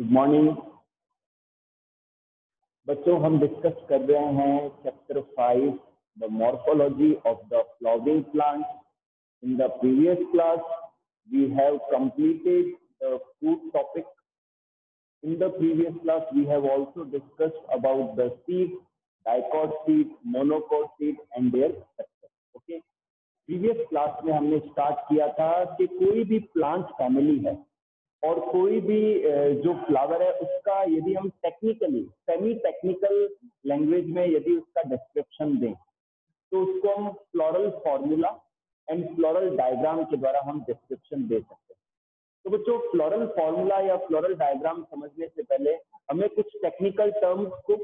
Good morning बच्चों। हम discuss कर रहे हैं chapter 5 the morphology of the flowering plant. In the previous class we have completed the fruit topic. In the previous class we have also discussed about the seed, dicot seed, monocot seed and their structure. Okay, previous class में हमने start किया था कि कोई भी plant family है और कोई भी जो फ्लावर है उसका यदि हम टेक्निकली सेमी टेक्निकल लैंग्वेज में यदि उसका डिस्क्रिप्शन दें तो उसको हम floral formula and floral diagram के द्वारा हम डिस्क्रिप्शन दे सकते हैं। तो बच्चों फ्लोरल फॉर्मूला या फ्लोरल डायग्राम समझने से पहले हमें कुछ टेक्निकल टर्म्स को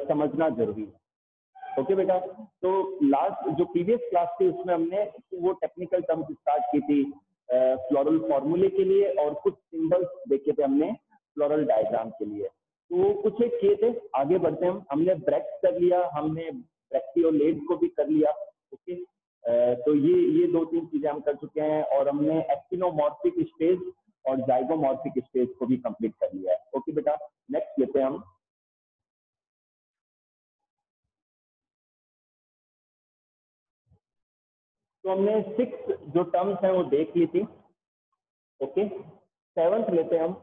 समझना जरूरी है। ओके बेटा, तो लास्ट जो प्रीवियस क्लास थी उसमें हमने वो टेक्निकल टर्म्स स्टार्ट की थी फ्लोरल फॉर्मूले के लिए और कुछ सिंबल्स देखे थे हमने फ्लोरल डायग्राम के लिए। तो वो कुछ एक किए थे, आगे बढ़ते हैं। हमने ब्रेक्स कर लिया, हमने ब्रैक्टियोलेट को भी कर लिया। ओके, तो ये दो तीन चीजें हम कर चुके हैं और हमने एक्टिनोमॉर्फिक स्टेज और जाइगोमॉर्फिक स्टेज को भी कंप्लीट कर लिया है। ओके बेटा, नेक्स्ट लेते हैं हम। तो हमने 6 जो टर्म्स हैं वो देख ली थी। ओके, 7th लेते हैं हम।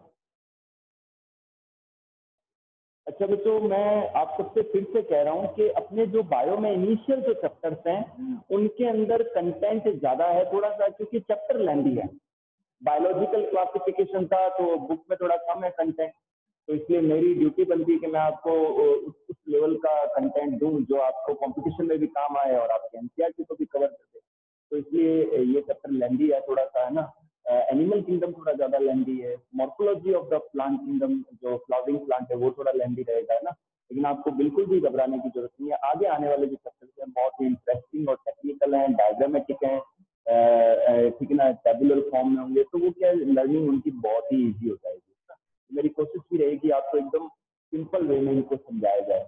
अच्छा बच्चों, मैं आप सबसे फिर से कह रहा हूं कि अपने जो बायो में इनिशियल जो चैप्टर्स हैं उनके अंदर कंटेंट ज्यादा है थोड़ा सा, क्योंकि चैप्टर लेंदी है। बायोलॉजिकल क्लासिफिकेशन था तो बुक में थोड़ा कम है कंटेंट, तो इसलिए मेरी ड्यूटी बनती है कि मैं आपको उस लेवल का कंटेंट दूं जो आपको कंपटीशन में भी काम आए और आपके एनसीईआरटी को भी कवर कर दे। तो इसलिए ये चैप्टर लेंदी है थोड़ा सा, है ना। एनिमल किंगडम थोड़ा ज्यादा लेंदी है, morphology of the plant kingdom जो फ्लावरिंग प्लांट है वो थोड़ा लेंदी रहेगा, है ना। लेकिन आपको बिल्कुल भी घबराने की जरूरत नहीं है। आगे आने वाले जो चैप्टर्स हैं बहुत ही इंटरेस्टिंग और टेक्निकल हैं, डायग्रामेटिक हैं, ठीक है ना, टेबुलर फॉर्म में होंगे, तो वो क्या लर्निंग उनकी बहुत ही ईजी हो जाएगी। मेरी कोशिश भी रहेगी आपको एकदम सिंपल वे में इनको समझाया जाए।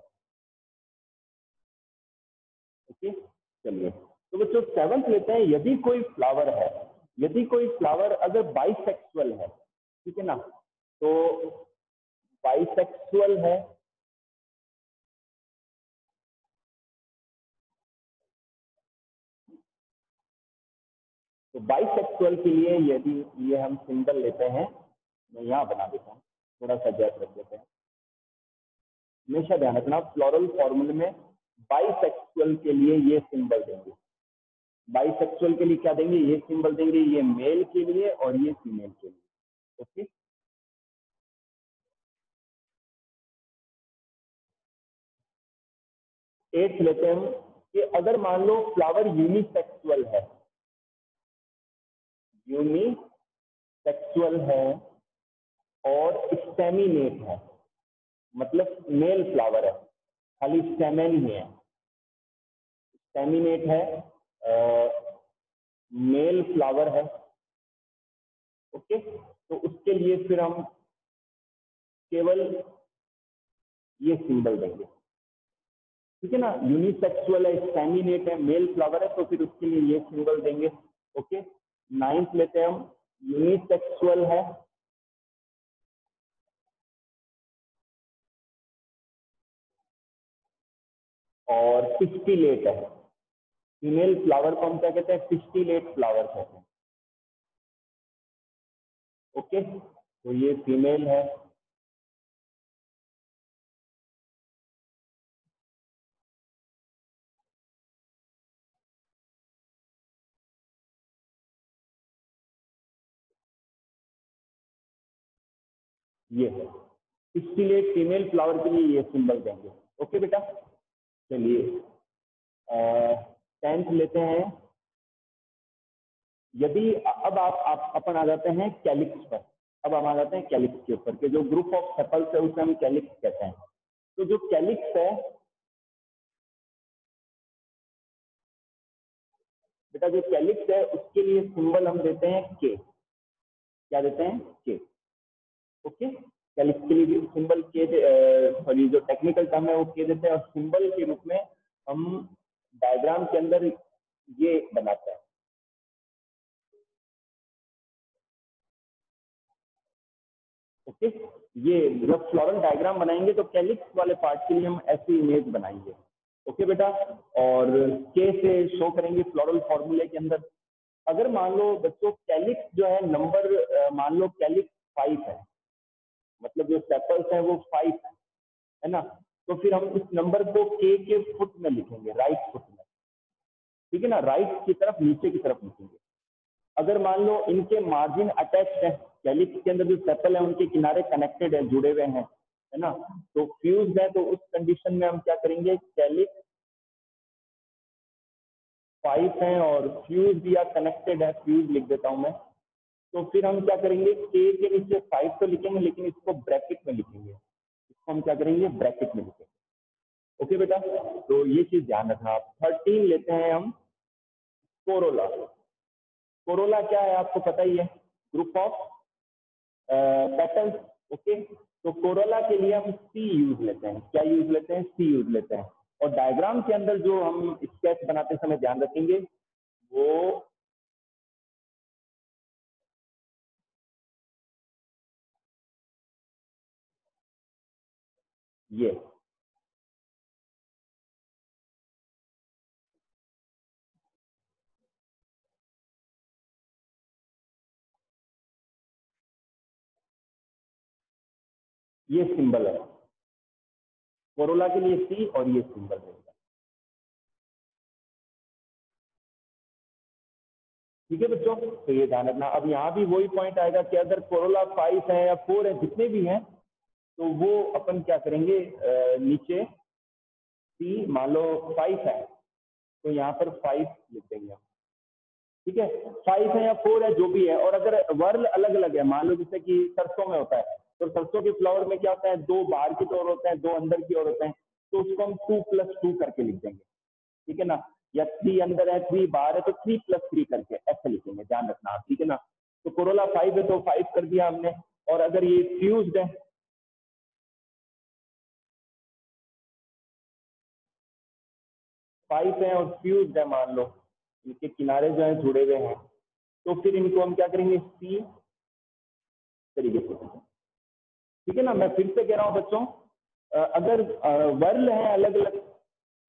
ओके, चलिए तो बच्चों 7th लेते हैं। यदि कोई फ्लावर है, यदि कोई फ्लावर अगर बाइसेक्सुअल है, ठीक है ना, तो बाइसेक्सुअल है तो बाइसेक्सुअल के लिए यदि ये हम सिंबल लेते हैं, मैं यहाँ बना देता हूँ, थोड़ा सा गैप रख देते हैं। हमेशा ध्यान रखना फ्लोरल फॉर्मूले में बाइसेक्सुअल के लिए ये सिंबल देंगे। बाइसेक्सुअल के लिए क्या देंगे, ये सिंबल देंगे, ये मेल के लिए और ये फीमेल के लिए। ओके, एट्थ लेते हैं हम कि अगर मान लो फ्लावर यूनिसेक्सुअल है, यूनिसेक्सुअल है और स्टेमिनेट है, मतलब मेल फ्लावर है, खाली स्टेमेन ही है, स्टेमिनेट है, मेल फ्लावर है। ओके, तो उसके लिए फिर हम केवल ये सिंबल देंगे, ठीक है ना। यूनिसेक्सुअल है, स्टेमिनेट है, मेल फ्लावर है, तो फिर उसके लिए ये सिंबल देंगे। ओके, 9th लेते हैं हम। यूनिसेक्सुअल है और पिस्टिलेट है, फीमेल फ्लावर को हम क्या कहते हैं, पिस्टिलेट फ्लावर कहते हैं। ओके, तो ये फीमेल है। ये है पिस्टिलेट फीमेल फ्लावर के लिए ये सिंबल देंगे। ओके बेटा, चलिए 10th लेते हैं। यदि अब आप अपन आ जाते हैं कैलिक्स पर। अब हम आ जाते हैं कैलिक्स के ऊपर, कि जो ग्रुप ऑफ सेपल्स है उसे हम कैलिक्स कहते हैं। तो जो कैलिक्स है बेटा, जो कैलिक्स है उसके लिए सिंबल हम देते हैं के। क्या देते हैं, के। ओके, कैलिक्स के लिए सिंबल के, सॉरी जो टेक्निकल टर्म है वो के देते हैं और सिंबल के रूप में हम डायग्राम के अंदर ये बनाते हैं। ओके, ये जब फ्लोरल डायग्राम बनाएंगे तो कैलिक्स वाले पार्ट के लिए हम ऐसी इमेज बनाएंगे। ओके बेटा, और के से शो करेंगे फ्लोरल फॉर्मूले के अंदर। अगर मान लो बच्चों कैलिक्स जो है नंबर, मान लो कैलिक्स 5 है, मतलब जो सेपल्स है वो 5 है ना, तो फिर हम इस नंबर को के फुट में लिखेंगे, राइट फुट में, ठीक है ना, राइट की तरफ, नीचे की तरफ लिखेंगे। अगर मान लो इनके मार्जिन अटैच्ड है, कैलिक्स के अंदर जो सेपल है उनके किनारे कनेक्टेड है, जुड़े हुए हैं, है ना, तो फ्यूज्ड है, तो उस कंडीशन में हम क्या करेंगे, कैलिक्स 5 है और फ्यूज या कनेक्टेड है, फ्यूज लिख देता हूं मैं, तो फिर हम क्या करेंगे, के नीचे 5 तो लिखेंगे लेकिन इसको ब्रैकेट में लिखेंगे, इसको हम क्या करेंगे, ब्रैकेट में लिखेंगे। ओके बेटा, तो ये चीज ध्यान रखना आप। 13 लेते हैं हम, कोरोला। कोरोला क्या है आपको पता ही है, ग्रुप ऑफ पैटर्न। ओके, तो कोरोला के लिए हम सी यूज लेते हैं, क्या यूज लेते हैं, सी यूज लेते हैं। और डायग्राम के अंदर जो हम स्केच बनाते समय ध्यान रखेंगे वो ये सिंबल है कोरोला के लिए, सी, और ये सिंबल रहेगा। ठीक है बच्चों, तो ये ध्यान रखना। अब यहाँ भी वही पॉइंट आएगा कि अगर कोरोला 5 है या 4 है, जितने भी हैं, तो वो अपन क्या करेंगे, नीचे सी, मान लो 5 है तो यहाँ पर 5 लिख देंगे हम। ठीक है, 5 है या 4 है, जो भी है। और अगर वर्ल अलग अलग है, मान लो जैसे कि सरसों में होता है, तो सरसों के फ्लावर में क्या होता है, 2 बाहर की ओर होते हैं, 2 अंदर की ओर होते हैं, तो उसको हम 2+2 करके लिख देंगे। ठीक है ना, या 3 अंदर है, 3 बाहर है, तो 3+3 करके ऐसे लिखेंगे, ध्यान रखना आप। ठीक है ना, तो कोरोला 5 है तो 5 कर दिया हमने। और अगर ये फ्यूज्ड है, 5 है और फ्यूज्ड है, मान लो इनके किनारे जो है जुड़े हुए हैं, तो फिर इनको हम क्या करेंगे, सी तरीके से। ठीक है ना, मैं फिर से कह रहा हूं बच्चों, अगर वर्ल है अलग अलग,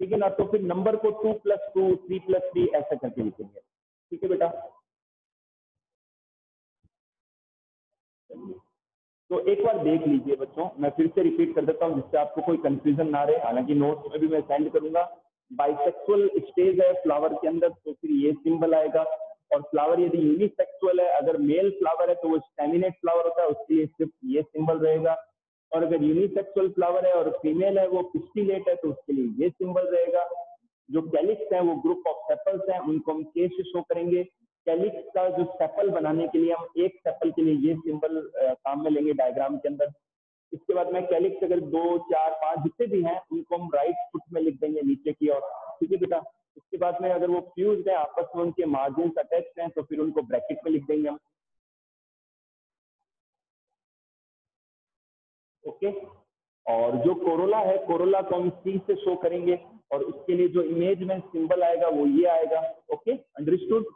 ठीक है ना, तो फिर नंबर को 2+2, 3+3 ऐसा करके लिखेंगे। ठीक है बेटा, तो एक बार देख लीजिए बच्चों, मैं फिर से रिपीट कर देता हूं जिससे आपको कोई कंफ्यूजन ना रहे। हालांकि नोट्स में भी मैं सेंड करूंगा। बाइसेक्सुअल स्टेज है फ्लावर के अंदर, तो फिर ये सिंबल आएगा। और फ्लावर यदि यूनिसेक्सुअल है, अगर मेल फ्लावर है तो वो स्टेमिनेट फ्लावर होता है, उसके लिए सिर्फ ये सिंबल रहेगा। और अगर यूनिसेक्सुअल फ्लावर है और फीमेल है, वो पिस्टिलेट है, तो उसके लिए ये सिंबल रहेगा। जो कैलिक्स है वो ग्रुप ऑफ सेपल्स हैं, उनको हम के से शो करेंगे। कैलिक्स का जो सेपल बनाने के लिए हम एक सेपल के लिए ये सिंबल काम में लेंगे डायग्राम के अंदर। इसके बाद में कैलिक्स अगर 2, 4, 5 जितने भी हैं उनको हम राइट फुट में लिख देंगे, नीचे की ओर। ठीक है बेटा, उसके बाद में अगर वो फ्यूज्ड है, आपस में उनके मार्जिन अटैच्ड हैं, तो फिर उनको ब्रैकेट में लिख देंगे हम। ओके, और जो कोरोला है, कोरोला को हम सी से शो करेंगे, और उसके लिए जो इमेज में सिंबल आएगा वो ये आएगा। Okay, understood.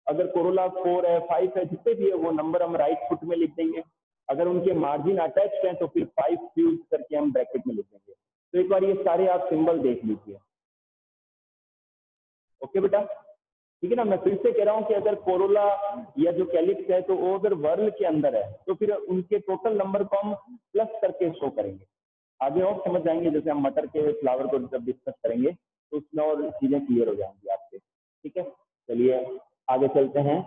अगर कोरोला 4 है, 5 है, जितने भी है, वो नंबर हम राइट फुट में लिख देंगे। अगर उनके मार्जिन अटैच्ड हैं तो फिर 5 फ्यूज करके हम ब्रैकेट में लिख देंगे। तो एक बार ये सारे आप सिंबल देख लीजिए। ओके बेटा, ठीक है ना, मैं फिर से कह रहा हूं कि अगर कोरोला या जो कैलिक्स है, तो वो अगर वर्ल के अंदर है, तो फिर उनके टोटल नंबर को हम प्लस करके शो करेंगे। आगे और समझ जाएंगे, जैसे हम मटर के फ्लावर को जब डिस्कस करेंगे तो उसमें और चीजें क्लियर हो जाएंगी आपके। ठीक है, चलिए आगे चलते हैं।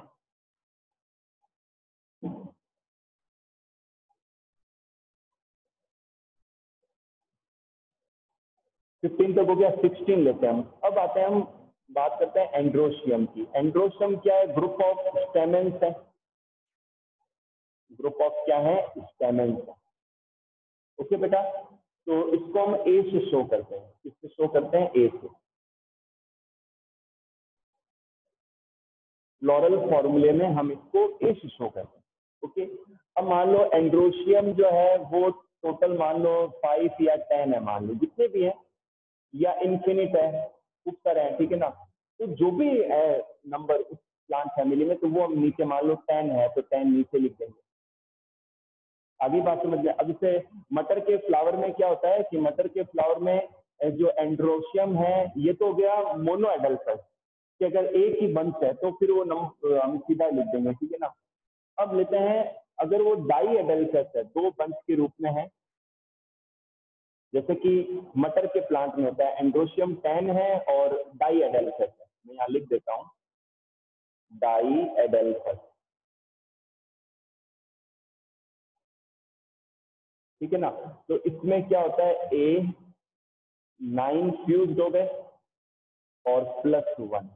15 तक हो गया, 16 लेते हैं हम। अब आते हैं, हम बात करते हैं एंड्रोशियम की। एंड्रोशियम क्या है, ग्रुप ऑफ स्टेमेंस है। ग्रुप ऑफ क्या है, स्टेमेंस है। ओके बेटा, तो इसको हम ए से शो करते हैं, इससे शो करते हैं ए से। फ्लोरल फॉर्मूले में हम इसको ए से शो करते हैं। ओके, अब मान लो एंड्रोशियम जो है वो टोटल मान लो 5 या 10 है, मान लो जितने भी हैं, या इन्फिनिट है, खूब सारे हैं। ठीक है ना, तो जो भी है नंबर उस प्लांट फैमिली में, तो वो हम नीचे मान लो 10 है तो 10 नीचे लिख देंगे। आगे बात समझ गया। अब जैसे मटर के फ्लावर में क्या होता है कि मटर के फ्लावर में जो एंड्रोशियम है ये तो हो गया मोनो एडल्फस, कि अगर एक ही बंच है तो फिर वो हम सीधा लिख देंगे, ठीक है ना। अब लेते हैं अगर वो डाई एडल्फस है, दो बंच के रूप में है, जैसे कि मटर के प्लांट में होता है एंड्रोशियम 10 है और डाई एडल्फस है। मैं यहाँ लिख देता हूँ डाई एडल्फस, ठीक है ना। तो इसमें क्या होता है ए 9 फ्यूज हो गए और +1,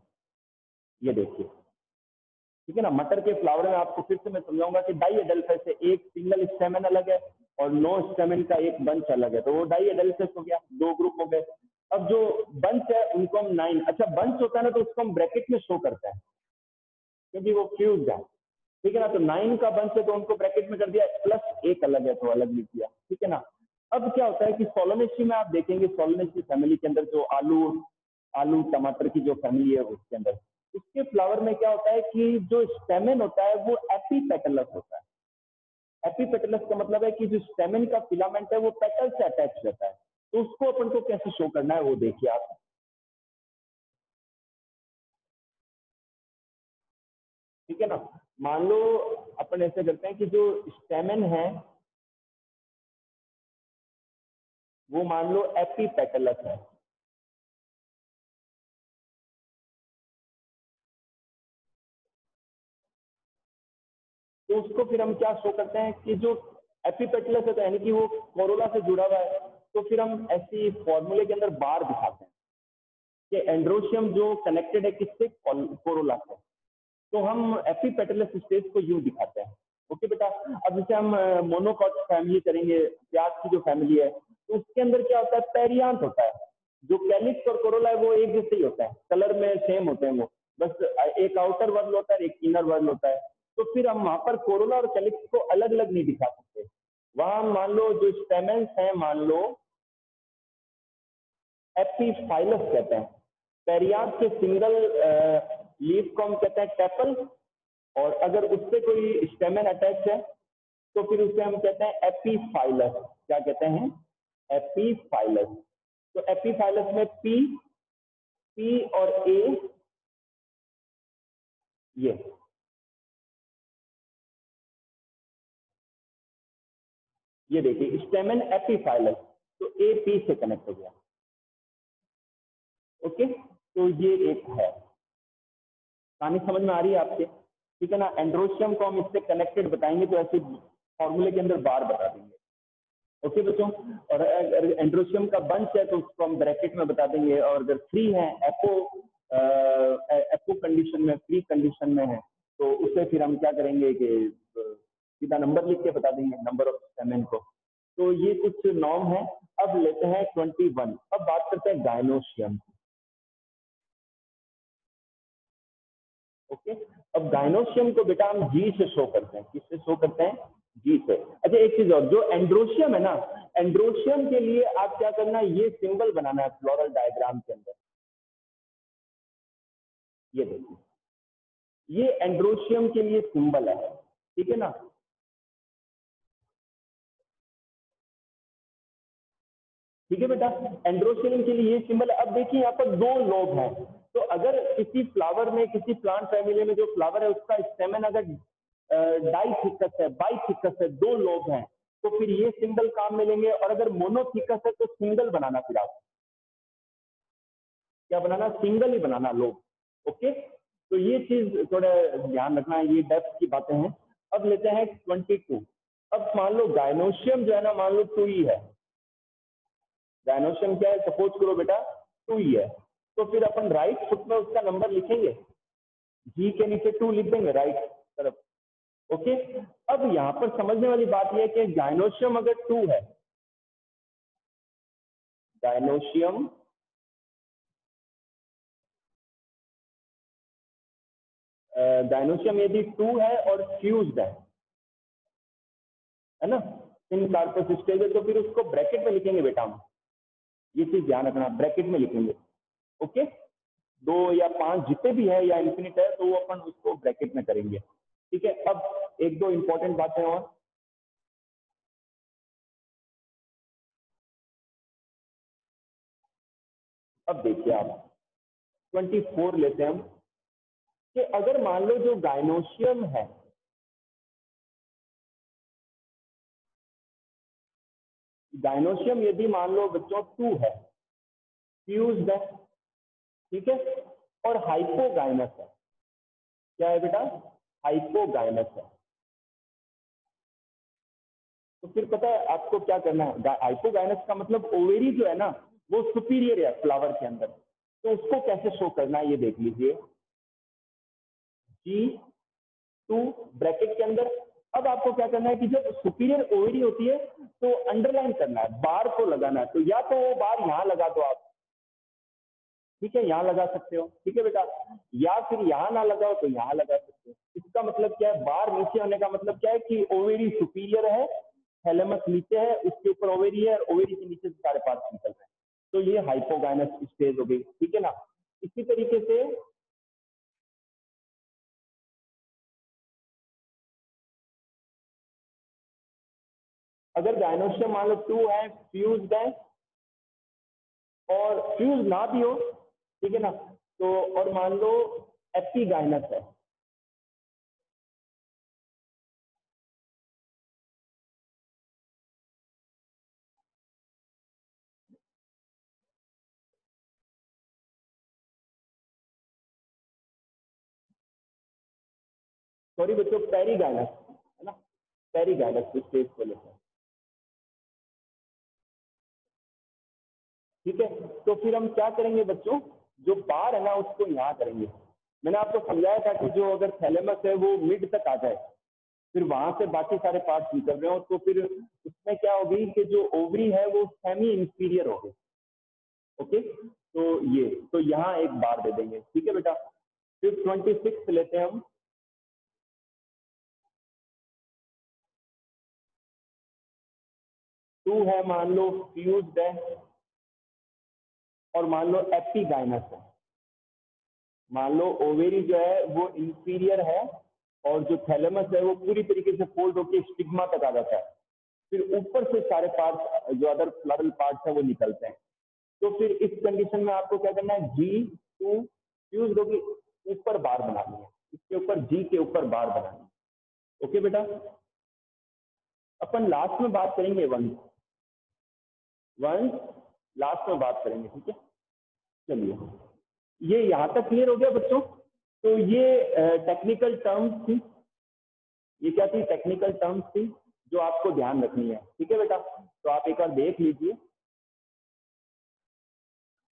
ये देखिए, ठीक है ना। मटर के फ्लावर में आपको फिर से मैं समझाऊंगा कि डाई एडल्फस से एक सिंगल स्टेमन अलग है और नो स्टेमन का एक बंच अलग है, तो वो डाई एडल्फस हो गया, दो ग्रुप हो गए। अब जो बंच है उनको हम 9, अच्छा बंच होता है ना तो उसको हम ब्रैकेट में शो करते हैं क्योंकि वो फ्यूज है, ठीक है ना। तो 9 का बंच है तो उनको ब्रैकेट में कर दिया, प्लस एक अलग है तो अलग लिख दिया, ठीक है ना। अब क्या होता है कि सोलोनेसी में आप देखेंगे, सोलोनेसी फैमिली के अंदर जो आलू आलू टमाटर की जो फैमिली है उसके अंदर, उसके फ्लावर में क्या होता है कि जो स्टेमन होता है वो एपीपेटलस होता है। एपीपेटलस का मतलब है कि जो स्टेमन का फिलामेंट है वो पेटल से अटैच रहता है। तो उसको अपन को कैसे शो करना है वो देखिए आप, ठीक है ना। मान लो अपन ऐसे करते हैं कि जो स्टेमन है वो मान लो एपीपेटलस है, तो उसको फिर हम क्या शो करते हैं कि जो एपीपेटलस है तो यानी कि वो कोरोला से जुड़ा हुआ है, तो फिर हम ऐसी फॉर्मूले के अंदर बार दिखाते हैं कि एंड्रोशियम जो कनेक्टेड है किससे, कोरोला से, तो हम एपीपेटलस स्टेज को यूं दिखाते हैं। ओके बेटा। अब जैसे हम मोनोकॉट फैमिली करेंगे, प्याज की जो फैमिली है, तो उसके अंदर क्या होता है, पेरियांथ होता है। जो कैलिक्स और कोरोला है वो एक जैसे ही होता है, कलर में सेम होते हैं वो, बस एक आउटर वर्ल होता है एक इनर वर्ल होता है। तो फिर हम वहां पर कोरोला और कैलिक्स को अलग अलग नहीं दिखा सकते। वहां मान लो जो स्टेमेंस हैं, मान लो एपीफाइलस कहते हैं, पेरियांथ के सिंगल लीफ को हम कहते हैं टेपल, और अगर उससे कोई स्टेमन अटैच है तो फिर उसे हम कहते हैं एपीफाइलस। क्या कहते हैं, एपीफाइलस। तो एपीफाइलस में पी पी और ए, ये देखिए स्टेमन एपीफाइलस, तो ए पी से कनेक्ट हो गया। ओके, तो ये एक है, कहानी समझ में आ रही है आपके, ठीक है ना। एंड्रोशियम को हम इससे कनेक्टेड बताएंगे तो ऐसे फॉर्मूले के अंदर बार बता देंगे। ओके बच्चों, और अगर एंड्रोशियम का बंच है तो उसको हम ब्रैकेट में बता देंगे, और अगर फ्री है एपो कंडीशन में, फ्री कंडीशन में है, तो उसे फिर हम क्या करेंगे कि सीधा नंबर लिख के बता देंगे, नंबर ऑफ स्टेमन को। तो ये कुछ नॉर्म है। अब लेते हैं 21, अब बात करते हैं गायनोशियम। ओके, अब गायनोशियम को बेटा हम जी से शो करते हैं, किससे शो करते हैं, जी से। अच्छा एक चीज और, जो एंड्रोशियम है ना, एंड्रोशियम के लिए आप क्या करना है, ये सिंबल बनाना है फ्लोरल डायग्राम के अंदर। ये देखिए, ये एंड्रोशियम के लिए सिंबल है, ठीक है ना। ठीक है बेटा, एंड्रोशियम के लिए ये सिंबल है। अब देखिए यहाँ पर दो लोब हैं, तो अगर किसी फ्लावर में, किसी प्लांट फैमिली में जो फ्लावर है उसका स्टेमन अगर डाई थिकस है, बाई थिकस है, दो लोब हैं, तो फिर ये सिंबल काम में लेंगे। और अगर मोनोथिकस है तो सिंगल बनाना, फिर आप क्या बनाना, सिंगल ही बनाना लोब। ओके, तो ये चीज थोड़ा ध्यान रखना है, ये डेप्थ की बातें हैं। अब लेते हैं 22। अब मान लो गायनोशियम जो है ना, मान लो 2 ही है, गायनोशियम क्या है, सपोज करो बेटा 2 ही है, तो फिर अपन राइट फुट में उसका नंबर लिखेंगे, जी के नीचे 2 लिख देंगे राइट तरफ। ओके, अब यहां पर समझने वाली बात यह है कि गायनोशियम अगर 2 है, गायनोशियम गायनोशियम यदि 2 है और फ्यूज्ड है ना, इन कार्पस स्टेज है, तो फिर उसको ब्रैकेट में लिखेंगे बेटा हम, ये चीज ध्यान रखना, ब्रैकेट में लिखेंगे। ओके, 2 या 5 जितने भी है या इंफिनिट है, तो वो अपन उसको ब्रैकेट में करेंगे। ठीक है, अब एक दो इंपॉर्टेंट बातें और, अब देखिए आप 24 लेते हैं हम, कि अगर मान लो जो गाइनोशियम है, गाइनोशियम यदि मान लो बच्चों 2 है, फ्यूज्ड है, ठीक है, और हाइपोगाइनस है, क्या है बेटा, हाइपोगाइनस है, तो फिर पता है आपको क्या करना है, हाइपोगाइनस का मतलब ओवेरी जो है ना वो सुपीरियर है फ्लावर के अंदर, तो उसको कैसे शो करना है ये देख लीजिए, G2 ब्रैकेट के अंदर। अब आपको क्या करना है कि जब सुपीरियर ओवेरी होती है तो अंडरलाइन करना है, बार को लगाना है, तो या तो वो बार यहाँ लगा दो आप, ठीक है, यहाँ लगा सकते हो, ठीक है बेटा, या फिर यहाँ ना लगाओ तो यहाँ लगा सकते हो। इसका मतलब क्या है, बार नीचे होने का मतलब क्या है कि ओवेरी सुपीरियर है, थैलेमस नीचे है, उसके ऊपर ओवेरी है, ओवेरी के नीचे से सारे पार्ट्स निकल रहे हैं, तो ये हाइपोगाइनस स्टेज हो गई, ठीक है ना। इसी तरीके से अगर गाइनोशियम मान लो 2 है, फ्यूज्ड है, और फ्यूज ना भी हो, ठीक है ना, तो और मान लो एपिगाइनस है, सॉरी बच्चों पेरीगाइनस है ना, पेरीगाइनस स्टेज को लेते हैं, ठीक है। तो फिर हम क्या करेंगे बच्चों, जो बार है ना उसको यहाँ करेंगे। मैंने आपको समझाया था कि जो अगर थैलेमस है वो मिड तक आ जाए, फिर वहां से बाकी सारे पार्ट्स निकल रहे हो, तो फिर उसमें क्या होगी कि जो ओवरी है वो सेमी इंफीरियर हो गई, ओके। तो ये तो यहाँ एक बार दे देंगे, ठीक है बेटा। फिर 26 लेते हैं हम, 2 है मान लो, फ्यूज्ड है, और मान लो एपिगाइनस है, मान लो ओवेरी जो है वो इंफीरियर है, और जो थैलेमस है वो पूरी तरीके से फोल्ड होकर स्टिग्मा तक आ जाता है, फिर ऊपर से सारे पार्ट जो अदर फ्लोरल पार्ट्स है वो निकलते हैं। तो फिर इस कंडीशन में आपको क्या करना है, G2 फ्यूज होगी, ऊपर बार बनानी है, इसके ऊपर G के ऊपर बार बनानी है, ओके बेटा। अपन लास्ट में बात करेंगे वन वन लास्ट में बात करेंगे, ठीक है। चलिए, ये यहाँ तक क्लियर हो गया बच्चों। तो ये टेक्निकल टर्म्स थी, ये क्या थी, टेक्निकल टर्म्स थी जो आपको ध्यान रखनी है, ठीक है बेटा। तो आप एक बार देख लीजिए,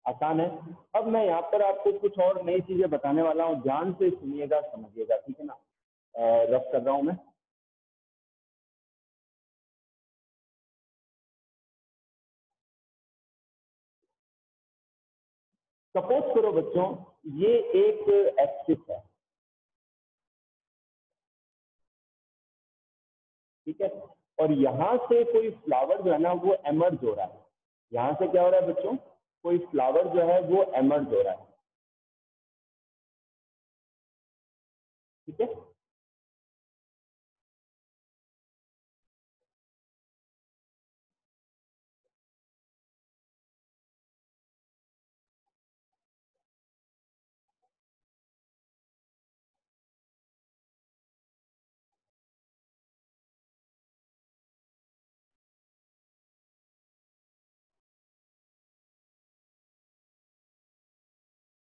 आसान है। अब मैं यहाँ पर आपको कुछ और नई चीजें बताने वाला हूँ, ध्यान से सुनिएगा, समझिएगा, ठीक है ना। रफ कर रहा हूँ मैं। सपोज करो बच्चों, ये एक एक्सिस है, ठीक है, और यहाँ से कोई फ्लावर जो है ना वो एमर्ज हो रहा है, यहाँ से क्या हो रहा है बच्चों, कोई फ्लावर जो है वो एमर्ज हो रहा है, ठीक है।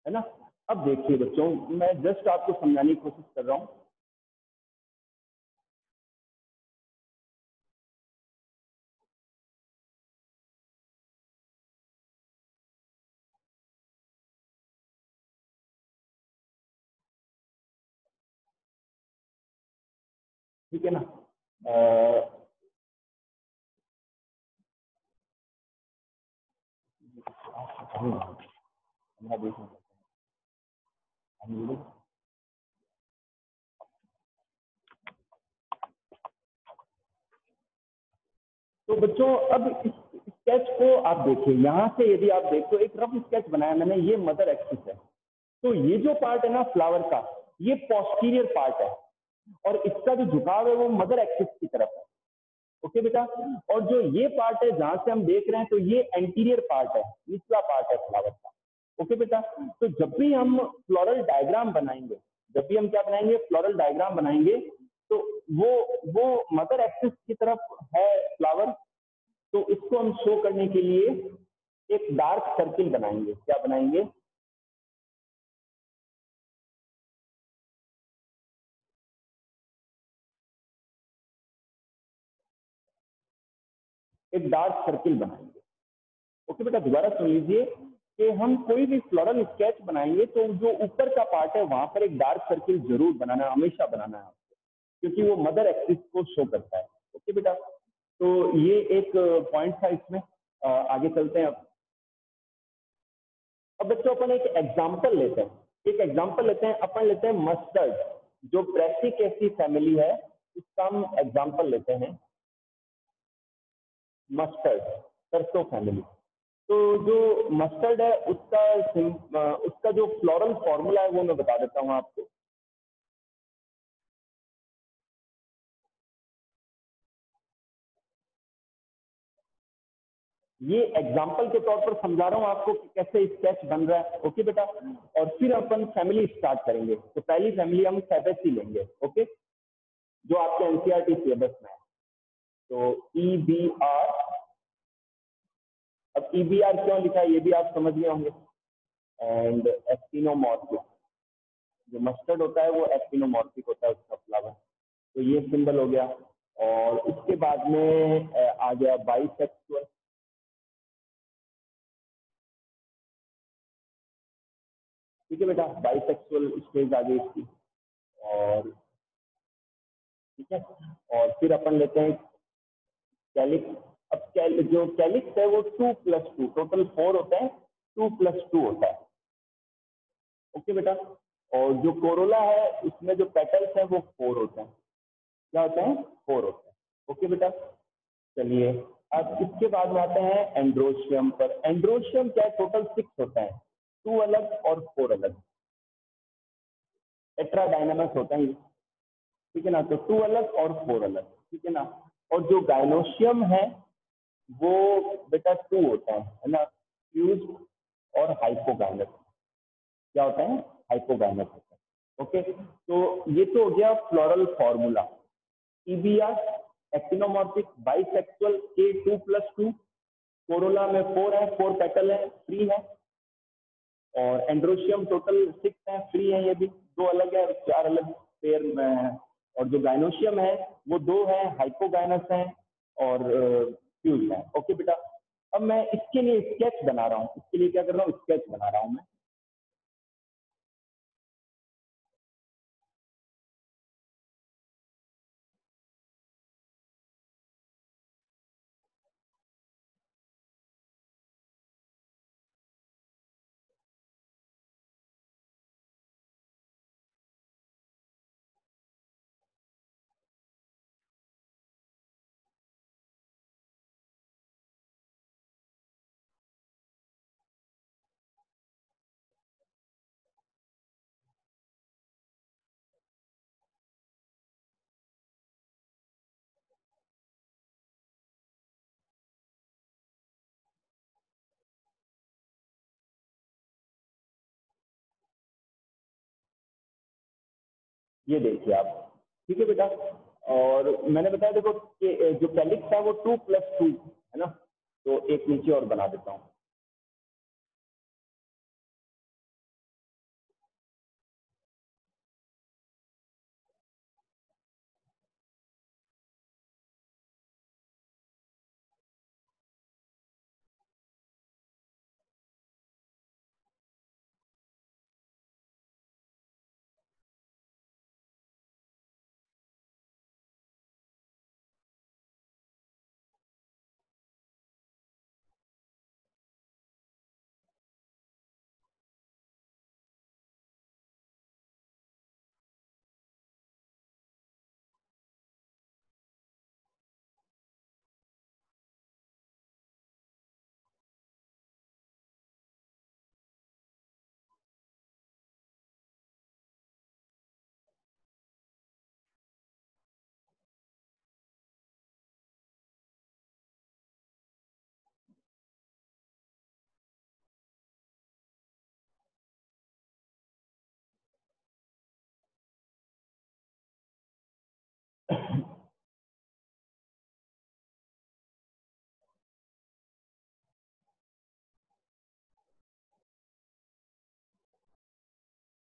है ना। अब देखिए बच्चों, मैं जस्ट आपको समझाने की कोशिश कर रहा हूँ। ठीक है ना। तो बच्चों अब इस स्केच को आप देखिए, यहाँ से यदि आप देखो एक रफ स्केच बनाया मैंने, ये मदर एक्सिस है, तो ये जो पार्ट है ना फ्लावर का, ये पोस्टीरियर पार्ट है, और इसका जो झुकाव है वो मदर एक्सिस की तरफ है, ओके बेटा। और जो ये पार्ट है जहां से हम देख रहे हैं, तो ये एंटीरियर पार्ट है, निचला पार्ट है फ्लावर का, ओके बेटा, तो जब भी हम फ्लोरल डायग्राम बनाएंगे, जब भी हम क्या बनाएंगे, फ्लोरल डायग्राम बनाएंगे, तो वो वो मदर एक्सिस की तरफ है फ्लावर, तो इसको हम शो करने के लिए एक डार्क सर्किल बनाएंगे। क्या बनाएंगे? एक डार्क सर्किल बनाएंगे। ओके बेटा, दोबारा सुन लीजिए कि हम कोई भी फ्लोरल स्केच बनाएंगे तो जो ऊपर का पार्ट है वहां पर एक डार्क सर्किल जरूर बनाना है, हमेशा बनाना है आपको, क्योंकि वो मदर एक्सिस को शो करता है। ओके बेटा, तो ये एक पॉइंट था इसमें। आगे चलते हैं अब बच्चों अपन एक एग्जाम्पल लेते हैं, एक एग्जाम्पल लेते हैं, अपन लेते हैं मस्टर्ड, जो ब्रेसिकेसी फैमिली है, इसका हम एग्जाम्पल लेते हैं मस्टर्ड, सरसों फैमिली। तो जो मस्टर्ड है उसका जो फ्लोरल फॉर्मूला है वो मैं बता देता हूँ आपको। ये एग्जाम्पल के तौर पर समझा रहा हूँ आपको कि कैसे स्केच बन रहा है। ओके बेटा, और फिर अपन फैमिली स्टार्ट करेंगे। तो पहली फैमिली हम फैबेसी लेंगे, ओके, जो आपके एनसीईआरटी सिलेबस में है। तो ई बी आर, अब ई बी आर क्यों लिखा है ये भी आप समझ गए होंगे। एंड एक्टिनोमॉर्फिक, जो मस्टर्ड होता है वो एक्टिनोमॉर्फिक होता है उसका फ्लावर। तो ये सिंबल हो गया। और उसके बाद में आ गया बाइसेक्सुअल। ठीक है बेटा, बाइसेक्सुअल स्टेज आ गई इसकी। और ठीक है, और फिर अपन लेते हैं कैलिक्स। अब जो कैलिक्स है वो 2+2, टोटल 4 होता है, 2+2 होता है। ओके बेटा, और जो कोरोला है उसमें जो पेटल्स है वो 4 होते हैं। क्या होते हैं? 4 होते हैं। ओके बेटा, चलिए अब इसके बाद में आते हैं एंड्रोशियम पर। एंड्रोशियम क्या है, टोटल 6 होता है, 2 अलग और 4 अलग, टेट्रा डायनामस होता है ये। ठीक है ना, तो 2 अलग और 4 अलग, ठीक है ना। और जो गाइनोशियम है वो बेटा 2 होता है ना, फ्यूज और हाइपोगाइनस। क्या होता है? हाइपोगाइनस होता है। ओके, तो ये तो हो गया floral formula. EBR actinomorphic bisexual के 2+2, कोरोला में 4 है, 4 पेटल है, फ्री है। और एंड्रोशियम टोटल 6 है, फ्री है, ये भी 2 अलग है, 4 अलग पेयर में है। और जो गाइनोशियम है वो 2 है, हाइपोगाइनस है और फ्यूज है। ओके बेटा, अब मैं इसके लिए स्केच बना रहा हूँ, इसके लिए क्या कर रहा हूँ, स्केच बना रहा हूँ मैं। ये देखिए आप, ठीक है बेटा। और मैंने बताया देखो कि जो कैलिक्स है वो 2+2 है ना, तो एक नीचे और बना देता हूँ।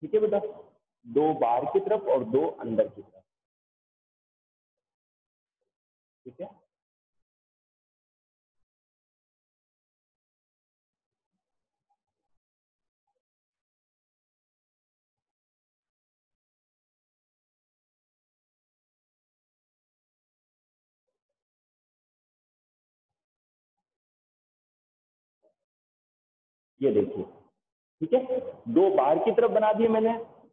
ठीक है बेटा, दो बाहर की तरफ और दो अंदर की तरफ। ठीक है, ये देखिए। ठीक है, दो बाहर की तरफ बना दिए मैंने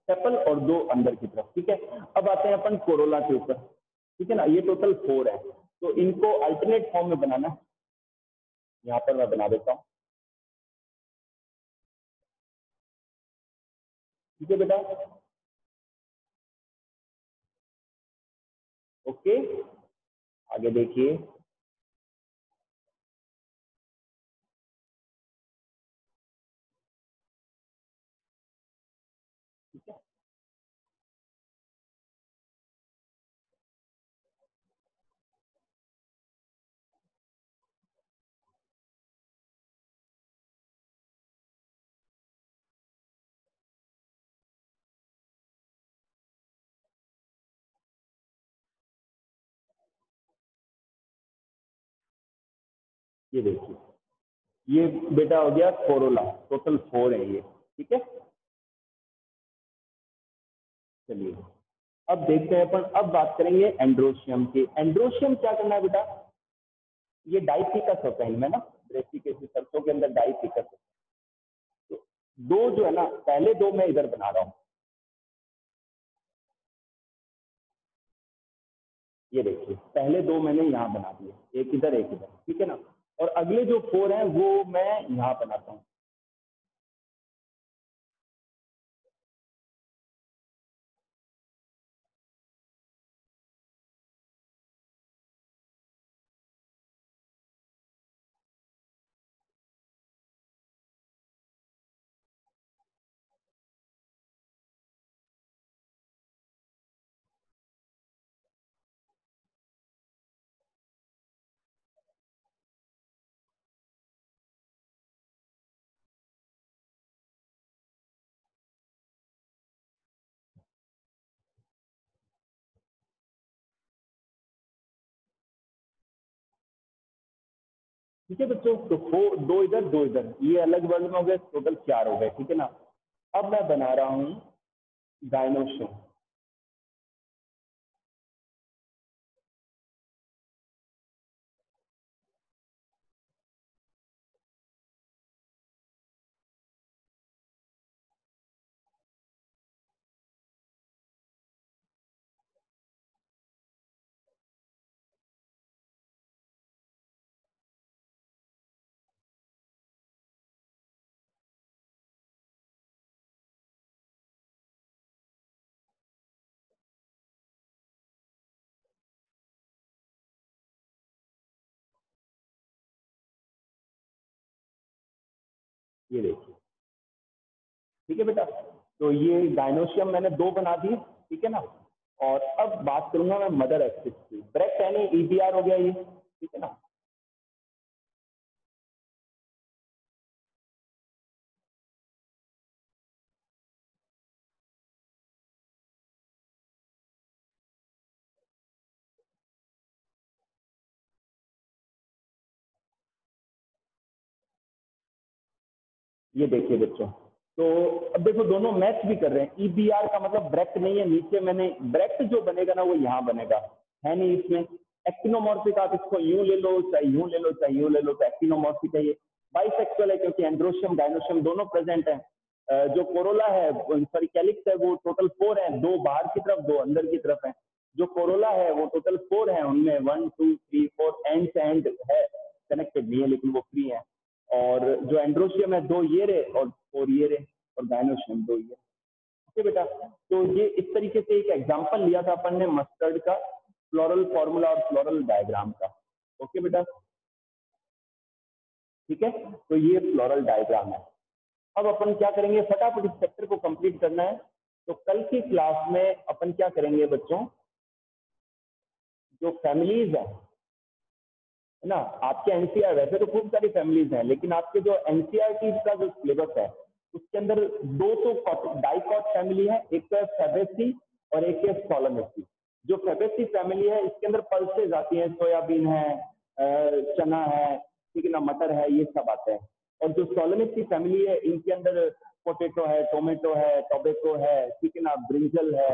सेपल और दो अंदर की तरफ। ठीक है, अब आते हैं अपन कोरोला के ऊपर। ठीक है ना, ये टोटल 4 है, तो इनको अल्टरनेट फॉर्म में बनाना है। यहाँ पर मैं बना देता हूँ। ठीक है बेटा, ओके, आगे देखिए। ठीक है, ये देखिए, ये बेटा हो गया कोरोला, टोटल 4 है ये। ठीक है, चलिए अब देखते हैं अपन, अब बात करेंगे एंड्रोशियम की। एंड्रोशियम क्या करना है बेटा, ये डाइथिकस होता है इनमें ना, ब्रेसिकेसी सरसों के अंदर डाइथिकस होता है। तो दो जो है ना, पहले दो मैं इधर बना रहा हूँ, ये देखिए, पहले दो मैंने यहाँ बना दिए, एक इधर एक इधर। ठीक है ना, और अगले जो 4 हैं वो मैं यहाँ बनाता हूँ। ठीक है बच्चों, तो दो इधर दो इधर, ये अलग वर्ड में हो गए, टोटल 4 हो गए। ठीक है ना, अब मैं बना रहा हूँ गायनोशियम। ये देखिए, ठीक है बेटा, तो ये गायनोशियम मैंने दो बना दिए। ठीक है ना, और अब बात करूंगा मैं मदर एक्सिस की। ब्रेक यानी ईबीआर हो गया ये। ठीक है ना, ये देखिए बच्चों, तो अब देखो दोनों मैच भी कर रहे हैं। ईबीआर का मतलब ब्रेक नहीं है, नीचे मैंने ब्रेक जो बनेगा ना वो यहाँ बनेगा, है नहीं इसमें। एक्टिनोमॉर्फिक आप इसको यूं ले लो, चाहे यूं ले लो, चाहे यूं ले लो, तो एक्टिनोमॉर्फिक है ये। बाइसेक्सुअल है क्योंकि एंड्रोशियम गायनोशियम दोनों प्रेजेंट है। जो कोरोला है, सॉरी कैलिक्स है, वो टोटल 4 है, दो बाहर की तरफ दो अंदर की तरफ है। जो कोरोला है वो टोटल 4 है, उनमें 1 2 3 4 एंड से एंड है, कनेक्टेड नहीं है लेकिन वो फ्री है। और जो एंड्रोशियम है दो ये रे और ये रे, और गायनोशियम दो ये। ओके बेटा, तो ये इस तरीके से एक एग्जांपल लिया था अपन ने मस्टर्ड का, फ्लोरल फॉर्मूला और फ्लोरल डायग्राम का। ओके बेटा, ठीक है, तो ये फ्लोरल डायग्राम है। अब अपन क्या करेंगे, फटाफट इस चैप्टर को कंप्लीट करना है। तो कल की क्लास में अपन क्या करेंगे बच्चों, जो फैमिलीज है ना आपके एनसीआर, वैसे तो खूब सारी फैमिलीज हैं, लेकिन आपके जो एनसीईआरटी का जो सिलेबस है उसके अंदर दो तो डाइकॉट फैमिली है, एक तो है फैबेसी और एक है सोलनेसी। जो फैबेसी फैमिली है इसके अंदर पल्सेज आती हैं, सोयाबीन है, चना है, ठीक है ना, मटर है, ये सब आते हैं। और जो सोलनेसी फैमिली है इनके अंदर पोटैटो है, टोमेटो है, टोबैको है, ठीक है ना, ब्रिंजल है,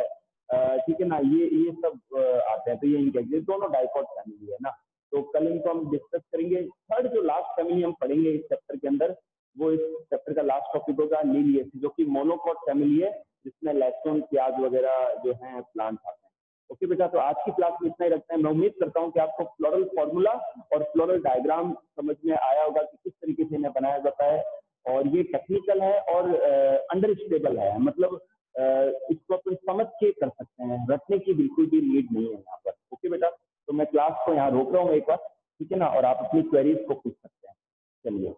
ठीक है ना, ये सब आते हैं। तो ये इनके ये दोनों डाइकॉट फैमिली है ना। तो कल इनको हम डिस्कस करेंगे। थर्ड जो लास्ट फैमिली हम पढ़ेंगे इस चैप्टर के अंदर, वो इस चैप्टर का लास्ट टॉपिक होगा लिलिएसी, जो कि मोनोकॉट फैमिली है, जिसमें लहसुन, प्याज वगैरह जो है प्लांट्स आते हैं। ओके बेटा, तो आज की क्लास में इतना ही रखते हैं। मैं उम्मीद करता हूँ कि आपको फ्लोरल फॉर्मूला और फ्लोरल डायग्राम समझ में आया होगा कि किस तरीके से इन्हें बनाया जाता है। और ये टेक्निकल है और अंडरस्टेबल है, मतलब इसको अपन समझ के कर सकते हैं, रटने की बिल्कुल भी नीड नहीं है यहाँ पर। ओके बेटा, तो मैं क्लास को यहाँ रोक रहा हूँ एक बार, ठीक है ना, और आप अपनी क्वेरीज को पूछ सकते हैं। चलिए।